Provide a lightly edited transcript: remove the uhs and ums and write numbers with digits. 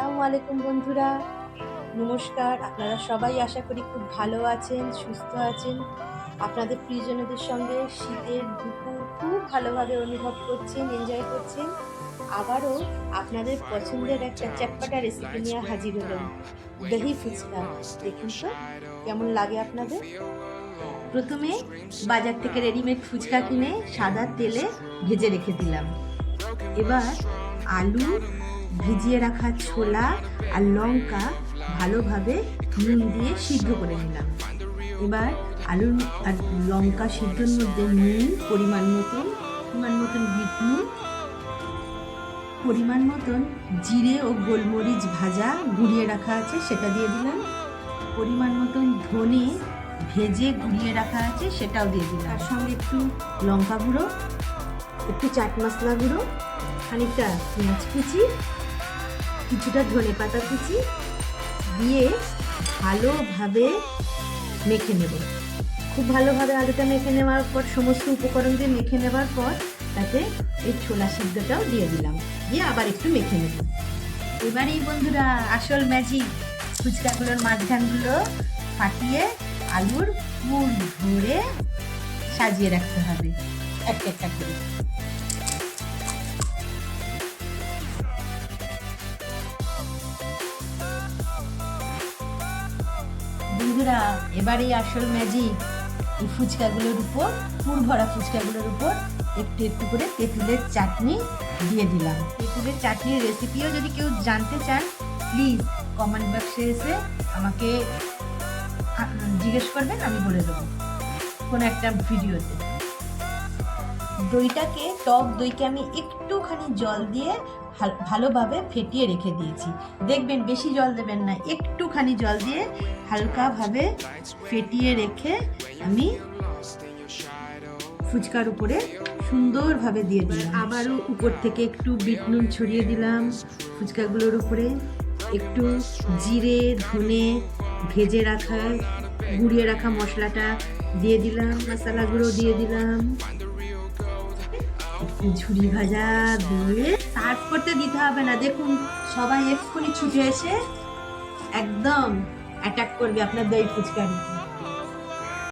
আসসালামু আলাইকুম বন্ধুরা, নমস্কার। আপনারা সবাই আশা করি খুব ভালো আছেন, সুস্থ আছেন। আপনাদের প্রিয়জনদের সঙ্গে শীতের দুপুর খুব ভালোভাবে অনুভব করছেন, এনজয় করছেন। আবারও আপনাদের পছন্দের একটা চটপটা রেসিপি নিয়ে হাজির হলাম, দহি ফুচকা। দেখুন তো কেমন লাগে আপনাদের। প্রথমে বাজার থেকে রেডিমেড ফুচকা কিনে সাদা তেলে ভেজে রেখে দিলাম। এবার আলু, ভিজিয়ে রাখা ছোলা আর লঙ্কা ভালোভাবে নুন দিয়ে সিদ্ধ করে নিলাম। এবার আলু আর লঙ্কা সিদ্ধর মধ্যে নুন পরিমাণ মতন বিট নুন, পরিমাণ মতন জিরে ও গোলমরিচ ভাজা গুঁড়িয়ে রাখা আছে সেটা দিয়ে দিলাম। পরিমাণ মতন ধনে ভেজে গুঁড়িয়ে রাখা আছে সেটাও দিয়ে দিলাম। তার সঙ্গে একটু লঙ্কা গুঁড়ো, একটু চাট মশলা গুঁড়ো, খানিকটা পেঁয়াজ কুচি, কিছুটা ধনে পাতা কুচি দিয়ে ভালোভাবে মেখে নেব। খুব ভালোভাবে আলুটা মেখে নেওয়ার পর, সমস্ত উপকরণ দিয়ে মেখে নেওয়ার পর তাতে এই ছোলা সিদ্ধটাও দিয়ে দিলাম, দিয়ে আবার একটু মেখে নেব। এবারেই বন্ধুরা আসল ম্যাজিক, ফুচকাগুলোর মাঝখানগুলো ফাটিয়ে আলুর পুর ভরে সাজিয়ে রাখতে হবে একটা একটা করে। বন্ধুরা এবারেই আসল ম্যাজিক, এই ফুচকাগুলোর উপর, পুর ভরা ফুচকাগুলোর উপর একটু একটু করে তেঁতুলের চাটনি দিয়ে দিলাম। তেঁতুলের চাটনির রেসিপিও যদি কেউ জানতে চান, প্লিজ কমেন্ট বক্সে এসে আমাকে জিজ্ঞেস করবেন, আমি বলে দেবো কোনো একটা ভিডিওতে। টক দইকে আমি একটুখানি জল দিয়ে ভালোভাবে ফেটিয়ে রেখে দিয়েছি। দেখবেন বেশি জল দেবেন না, একটুখানি জল দিয়ে হালকাভাবে ফেটিয়ে রেখে আমি ফুচকার উপরে সুন্দরভাবে দিয়ে দিলাম। আবারও উপর থেকে একটু বিট নুন ছড়িয়ে দিলাম ফুচকাগুলোর উপরে। একটু জিরে ধনে ভেজে রাখা গুঁড়িয়ে রাখা মশলাটা দিয়ে দিলাম, মশলা গুঁড়ো দিয়ে দিলাম, একটু ঝুরি ভাজা দিয়ে সার্ভ করতে দিতে হবে না। দেখুন সবাই এক্ষুনি ছুটে এসে একদম অ্যাটাক করবে আপনার দই ফুচকার।